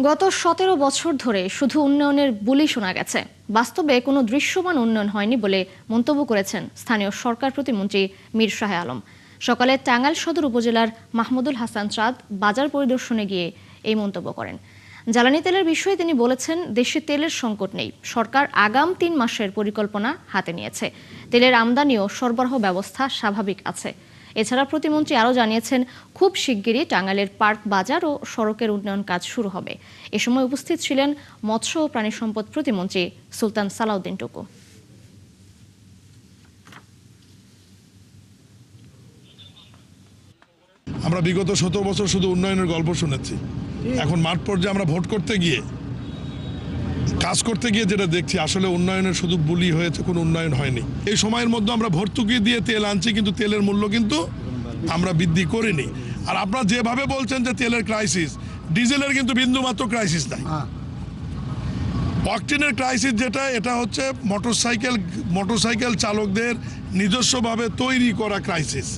গত ১৭ বছর ধরে শুধু উন্নয়নের বুলি শোনা গেছে, বাস্তবে কোনো দৃশ্যমান উন্নয়ন হয়নি বলে মন্তব্য করেছেন স্থানীয় সরকার প্রতিমন্ত্রী মীর শাহ আলম। সকালে টাঙ্গাইল সদর উপজেলার মাহমুদুল হাসান চাঁদ বাজার পরিদর্শনে গিয়ে এই মন্তব্য করেন। জ্বালানি তেলের বিষয়ে তিনি বলেছেন, দেশে তেলের সংকট নেই, সরকার আগাম ৩ মাসের পরিকল্পনা হাতে নিয়েছে। তেলের আমদানি ও সরবরাহ ব্যবস্থা স্বাভাবিক আছে। এছাড়া প্রতিমন্ত্রী আরও জানিয়েছেন, খুব শিগগিরই টাঙ্গাইলের পার্ক বাজার ও সড়কের উন্নয়ন কাজ শুরু হবে। এ সময় উপস্থিত ছিলেন মৎস্য ও প্রাণী সম্পদ প্রতিমন্ত্রী সুলতান সালাউদ্দিন টুকু। আমরা বিগত ১৭ বছর শুধু উন্নয়নের গল্প শুনেছি। এখন মাঠ পর্যায়ে আমরা ভোট করতে গিয়ে, কাজ করতে গিয়ে যেটা দেখছি, আসলে উন্নয়নের শুধু বুলি হয়েছে, কোনো উন্নয়ন হয়নি। এই সময়ের মধ্যে আমরা ভর্তুকি দিয়ে তেল আনছি, কিন্তু তেলের মূল্য কিন্তু আমরা বৃদ্ধি করিনি। আর আপনারা যেভাবে বলছেন যে তেলের ক্রাইসিস, ডিজেলের কিন্তু বিন্দুমাত্র ক্রাইসিস নাই। অকটেনের ক্রাইসিস যেটা, এটা হচ্ছে মোটরসাইকেল চালকদের নিজস্বভাবে তৈরি করা ক্রাইসিস।